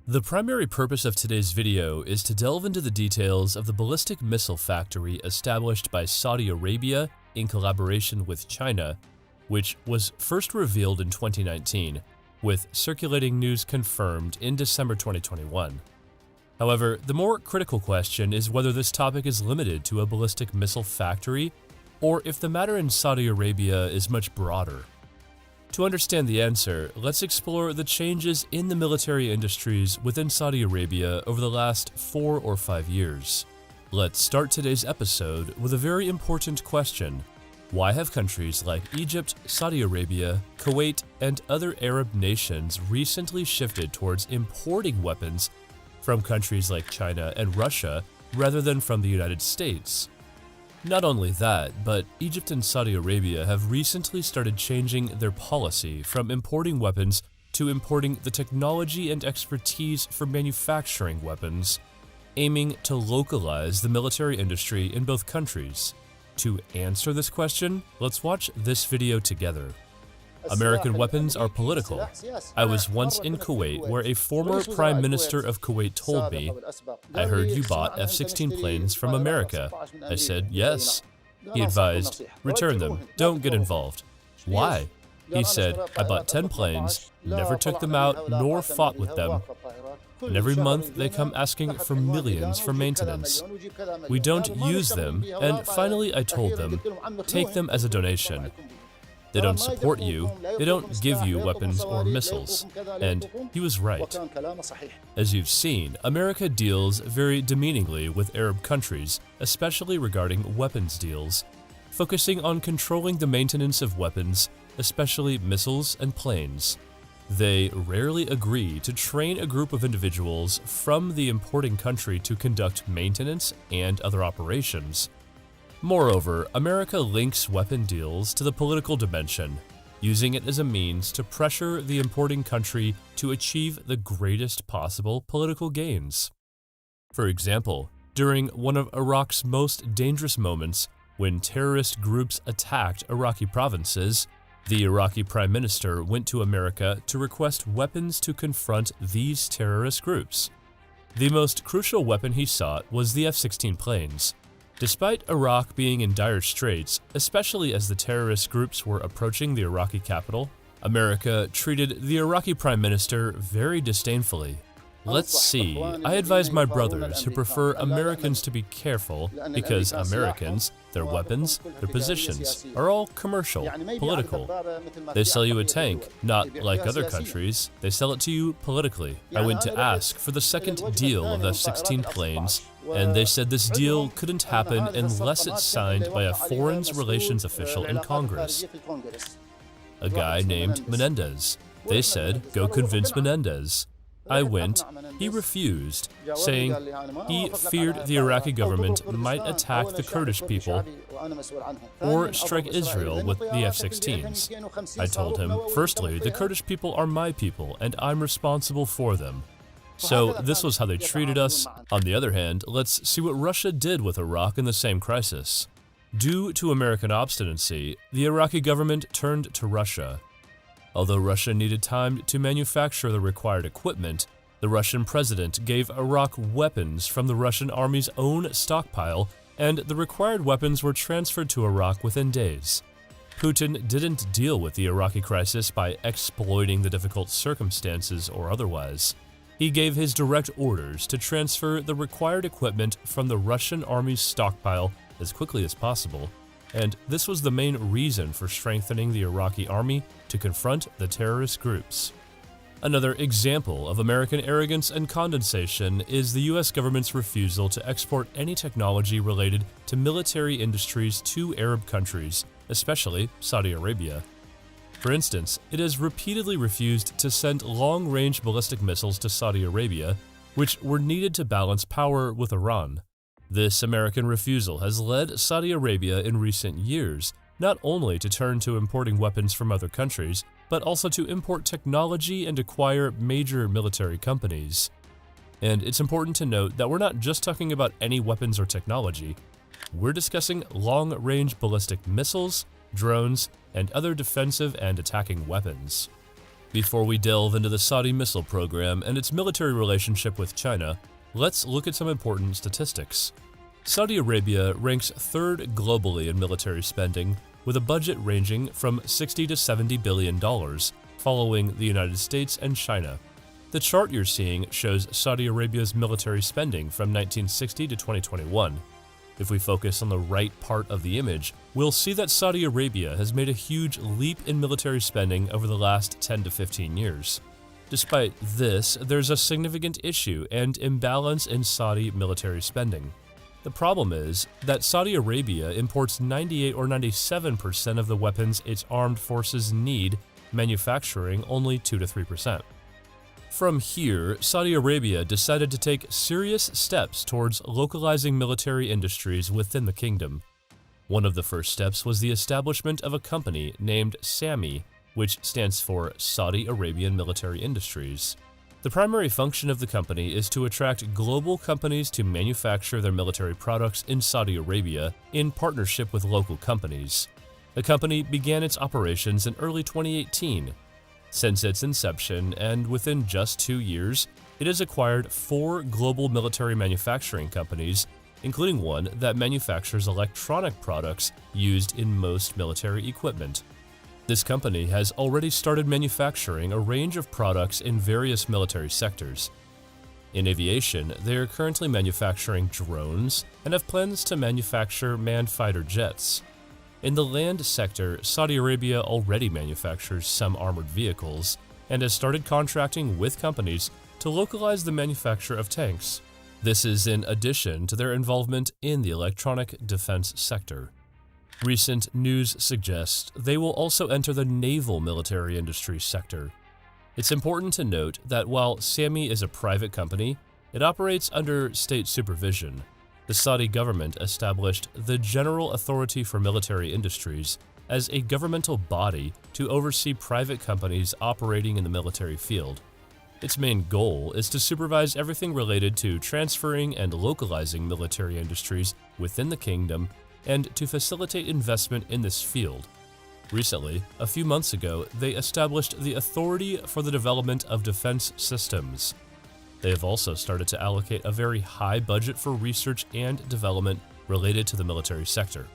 The primary purpose of today's video is to delve into the details of the ballistic missile factory established by Saudi Arabia in collaboration with China, which was first revealed in 2019, with circulating news confirmed in December 2021. However, the more critical question is whether this topic is limited to a ballistic missile factory, or if the matter in Saudi Arabia is much broader. To understand the answer, let's explore the changes in the military industries within Saudi Arabia over the last 4 or 5 years. Let's start today's episode with a very important question. Why have countries like Egypt, Saudi Arabia, Kuwait, and other Arab nations recently shifted towards importing weapons from countries like China and Russia rather than from the United States? Not only that, but Egypt and Saudi Arabia have recently started changing their policy from importing weapons to importing the technology and expertise for manufacturing weapons, aiming to localize the military industry in both countries. To answer this question, let's watch this video together. American weapons are political. I was once in Kuwait where a former Prime Minister of Kuwait told me, "I heard you bought F-16 planes from America." I said, "Yes." He advised, "Return them, don't get involved." Why? He said, "I bought 10 planes, never took them out nor fought with them, and every month they come asking for millions for maintenance. We don't use them, and finally I told them, take them as a donation. They don't support you, they don't give you weapons or missiles." And he was right. As you've seen, America deals very demeaningly with Arab countries, especially regarding weapons deals, focusing on controlling the maintenance of weapons, especially missiles and planes. They rarely agree to train a group of individuals from the importing country to conduct maintenance and other operations. Moreover, America links weapon deals to the political dimension, using it as a means to pressure the importing country to achieve the greatest possible political gains. For example, during one of Iraq's most dangerous moments, when terrorist groups attacked Iraqi provinces, the Iraqi Prime Minister went to America to request weapons to confront these terrorist groups. The most crucial weapon he sought was the F-16 planes. Despite Iraq being in dire straits, especially as the terrorist groups were approaching the Iraqi capital, America treated the Iraqi Prime Minister very disdainfully. Let's see, I advise my brothers who prefer Americans to be careful because Americans, their weapons, their positions, are all commercial, political. They sell you a tank, not like other countries, they sell it to you politically. I went to ask for the second deal of F-16 planes, and they said this deal couldn't happen unless it's signed by a foreign relations official in Congress, a guy named Menendez. They said, "Go convince Menendez." I went, he refused, saying he feared the Iraqi government might attack the Kurdish people or strike Israel with the F-16s. I told him, firstly, the Kurdish people are my people and I'm responsible for them. So this was how they treated us. On the other hand, let's see what Russia did with Iraq in the same crisis. Due to American obstinacy, the Iraqi government turned to Russia. Although Russia needed time to manufacture the required equipment, the Russian president gave Iraq weapons from the Russian army's own stockpile, and the required weapons were transferred to Iraq within days. Putin didn't deal with the Iraqi crisis by exploiting the difficult circumstances or otherwise. He gave his direct orders to transfer the required equipment from the Russian army's stockpile as quickly as possible, and this was the main reason for strengthening the Iraqi army to confront the terrorist groups. Another example of American arrogance and condensation is the US government's refusal to export any technology related to military industries to Arab countries, especially Saudi Arabia. For instance, it has repeatedly refused to send long-range ballistic missiles to Saudi Arabia, which were needed to balance power with Iran. This American refusal has led Saudi Arabia in recent years not only to turn to importing weapons from other countries, but also to import technology and acquire major military companies. And it's important to note that we're not just talking about any weapons or technology. We're discussing long-range ballistic missiles, drones, and other defensive and attacking weapons. Before we delve into the Saudi missile program and its military relationship with China, let's look at some important statistics. Saudi Arabia ranks third globally in military spending, with a budget ranging from $60 to $70 billion, following the United States and China. The chart you're seeing shows Saudi Arabia's military spending from 1960 to 2021. If we focus on the right part of the image, we'll see that Saudi Arabia has made a huge leap in military spending over the last 10 to 15 years. Despite this, there's a significant issue and imbalance in Saudi military spending. The problem is that Saudi Arabia imports 98 or 97% of the weapons its armed forces need, manufacturing only 2 to 3%. From here, Saudi Arabia decided to take serious steps towards localizing military industries within the kingdom. One of the first steps was the establishment of a company named SAMI, which stands for Saudi Arabian Military Industries. The primary function of the company is to attract global companies to manufacture their military products in Saudi Arabia in partnership with local companies. The company began its operations in early 2018. Since its inception, and within just 2 years, it has acquired 4 global military manufacturing companies, including one that manufactures electronic products used in most military equipment. This company has already started manufacturing a range of products in various military sectors. In aviation, they are currently manufacturing drones and have plans to manufacture manned fighter jets. In the land sector, Saudi Arabia already manufactures some armored vehicles and has started contracting with companies to localize the manufacture of tanks. This is in addition to their involvement in the electronic defense sector. Recent news suggests they will also enter the naval military industry sector. It's important to note that while SAMI is a private company, it operates under state supervision. The Saudi government established the General Authority for Military Industries as a governmental body to oversee private companies operating in the military field. Its main goal is to supervise everything related to transferring and localizing military industries within the kingdom and to facilitate investment in this field. Recently, a few months ago, they established the Authority for the Development of Defense Systems. They have also started to allocate a very high budget for research and development related to the military sector.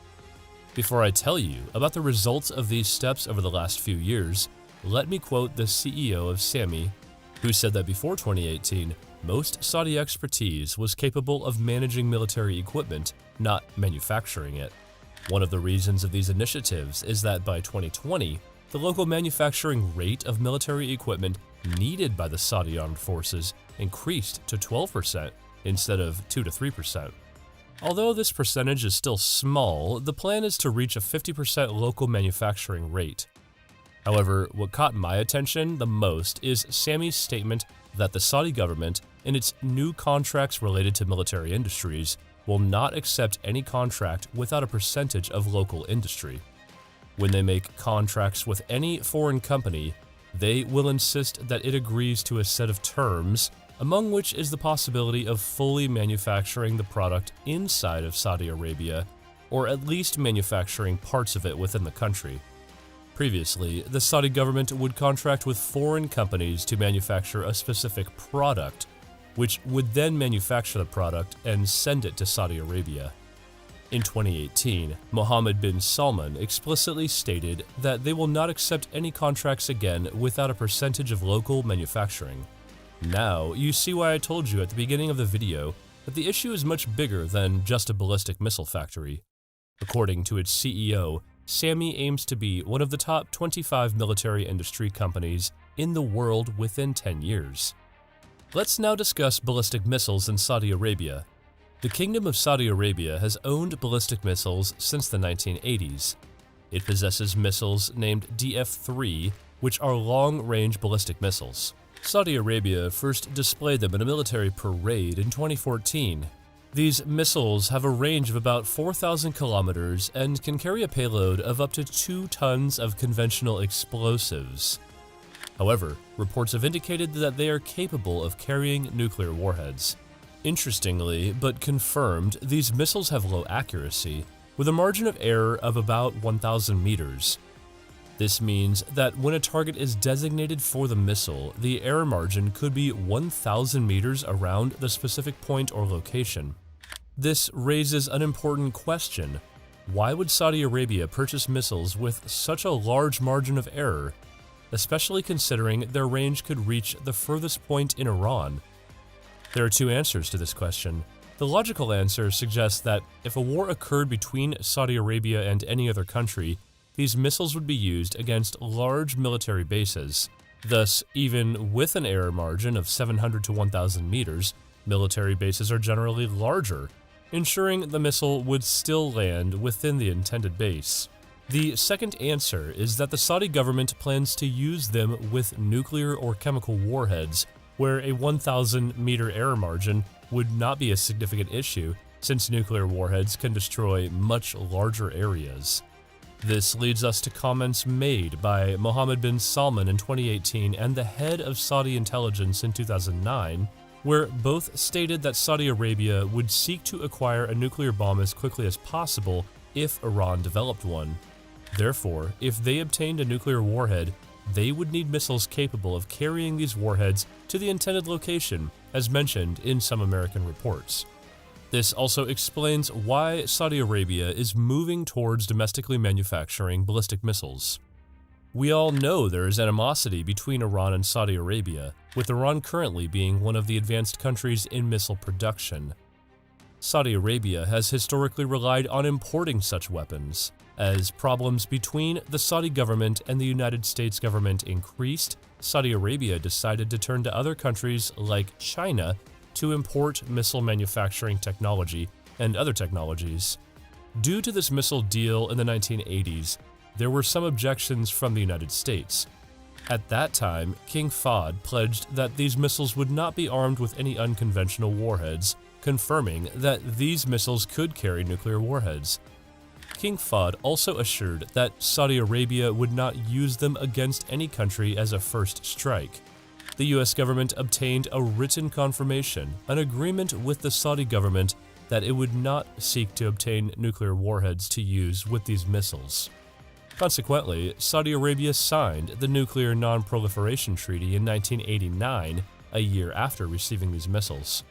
Before I tell you about the results of these steps over the last few years, let me quote the CEO of SAMI, who said that before 2018, most Saudi expertise was capable of managing military equipment, not manufacturing it. One of the reasons of these initiatives is that by 2020, the local manufacturing rate of military equipment needed by the Saudi armed forces increased to 12% instead of 2 to 3%. Although this percentage is still small, the plan is to reach a 50% local manufacturing rate. However, what caught my attention the most is SAMI's statement that the Saudi government, in its new contracts related to military industries, will not accept any contract without a percentage of local industry. When they make contracts with any foreign company, they will insist that it agrees to a set of terms, among which is the possibility of fully manufacturing the product inside of Saudi Arabia, or at least manufacturing parts of it within the country. Previously, the Saudi government would contract with foreign companies to manufacture a specific product, which would then manufacture the product and send it to Saudi Arabia. In 2018, Mohammed bin Salman explicitly stated that they will not accept any contracts again without a percentage of local manufacturing. Now, you see why I told you at the beginning of the video that the issue is much bigger than just a ballistic missile factory. According to its CEO, SAMI aims to be one of the top 25 military industry companies in the world within 10 years. Let's now discuss ballistic missiles in Saudi Arabia. The Kingdom of Saudi Arabia has owned ballistic missiles since the 1980s. It possesses missiles named DF-3, which are long-range ballistic missiles. Saudi Arabia first displayed them in a military parade in 2014. These missiles have a range of about 4,000 kilometers and can carry a payload of up to 2 tons of conventional explosives. However, reports have indicated that they are capable of carrying nuclear warheads. Interestingly, but confirmed, these missiles have low accuracy, with a margin of error of about 1,000 meters. This means that when a target is designated for the missile, the error margin could be 1,000 meters around the specific point or location. This raises an important question. Why would Saudi Arabia purchase missiles with such a large margin of error, especially considering their range could reach the furthest point in Iran? There are two answers to this question. The logical answer suggests that if a war occurred between Saudi Arabia and any other country, these missiles would be used against large military bases. Thus, even with an error margin of 700 to 1,000 meters, military bases are generally larger, ensuring the missile would still land within the intended base. The second answer is that the Saudi government plans to use them with nuclear or chemical warheads, where a 1,000-meter error margin would not be a significant issue, since nuclear warheads can destroy much larger areas. This leads us to comments made by Mohammed bin Salman in 2018 and the head of Saudi intelligence in 2009, where both stated that Saudi Arabia would seek to acquire a nuclear bomb as quickly as possible if Iran developed one. Therefore, if they obtained a nuclear warhead, they would need missiles capable of carrying these warheads to the intended location, as mentioned in some American reports. This also explains why Saudi Arabia is moving towards domestically manufacturing ballistic missiles. We all know there is animosity between Iran and Saudi Arabia, with Iran currently being one of the advanced countries in missile production. Saudi Arabia has historically relied on importing such weapons. As problems between the Saudi government and the United States government increased, Saudi Arabia decided to turn to other countries like China to import missile manufacturing technology and other technologies. Due to this missile deal in the 1980s, there were some objections from the United States. At that time, King Fahd pledged that these missiles would not be armed with any unconventional warheads, confirming that these missiles could carry nuclear warheads. King Fahd also assured that Saudi Arabia would not use them against any country as a first strike. The US government obtained a written confirmation, an agreement with the Saudi government that it would not seek to obtain nuclear warheads to use with these missiles. Consequently, Saudi Arabia signed the Nuclear Non-Proliferation Treaty in 1989, a year after receiving these missiles.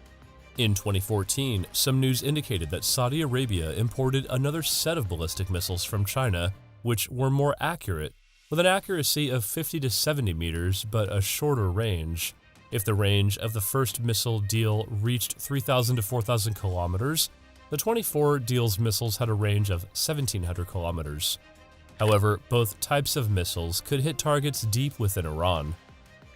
In 2014, some news indicated that Saudi Arabia imported another set of ballistic missiles from China, which were more accurate, with an accuracy of 50 to 70 meters but a shorter range. If the range of the first missile deal reached 3,000 to 4,000 kilometers, the 24 deal's missiles had a range of 1,700 kilometers. However, both types of missiles could hit targets deep within Iran.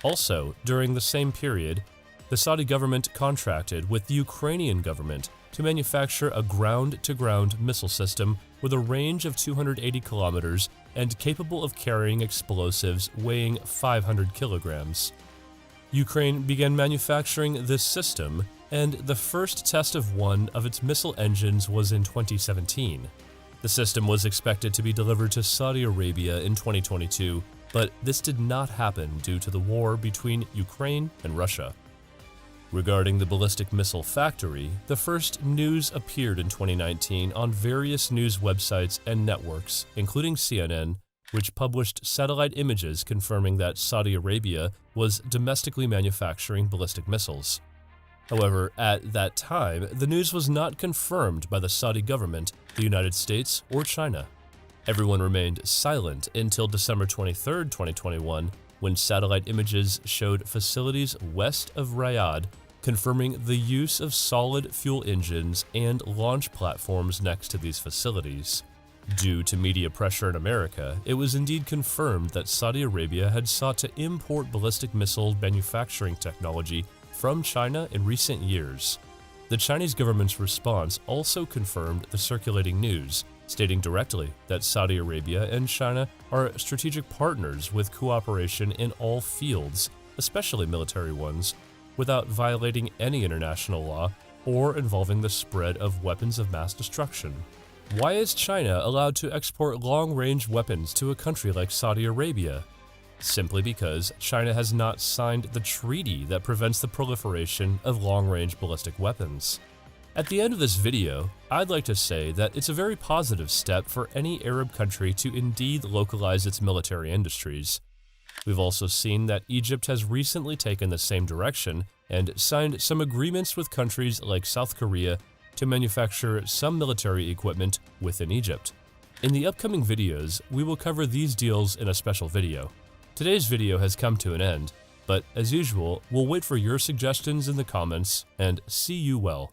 Also, during the same period, the Saudi government contracted with the Ukrainian government to manufacture a ground-to-ground missile system with a range of 280 kilometers and capable of carrying explosives weighing 500 kilograms. Ukraine began manufacturing this system, and the first test of one of its missile engines was in 2017. The system was expected to be delivered to Saudi Arabia in 2022, but this did not happen due to the war between Ukraine and Russia. Regarding the ballistic missile factory, the first news appeared in 2019 on various news websites and networks, including CNN, which published satellite images confirming that Saudi Arabia was domestically manufacturing ballistic missiles. However, at that time, the news was not confirmed by the Saudi government, the United States, or China. Everyone remained silent until December 23, 2021, when satellite images showed facilities west of Riyadh confirming the use of solid fuel engines and launch platforms next to these facilities. Due to media pressure in America, it was indeed confirmed that Saudi Arabia had sought to import ballistic missile manufacturing technology from China in recent years. The Chinese government's response also confirmed the circulating news, stating directly that Saudi Arabia and China are strategic partners with cooperation in all fields, especially military ones, without violating any international law or involving the spread of weapons of mass destruction. Why is China allowed to export long-range weapons to a country like Saudi Arabia? Simply because China has not signed the treaty that prevents the proliferation of long-range ballistic weapons. At the end of this video, I'd like to say that it's a very positive step for any Arab country to indeed localize its military industries. We've also seen that Egypt has recently taken the same direction and signed some agreements with countries like South Korea to manufacture some military equipment within Egypt. In the upcoming videos, we will cover these deals in a special video. Today's video has come to an end, but as usual, we'll wait for your suggestions in the comments and see you well.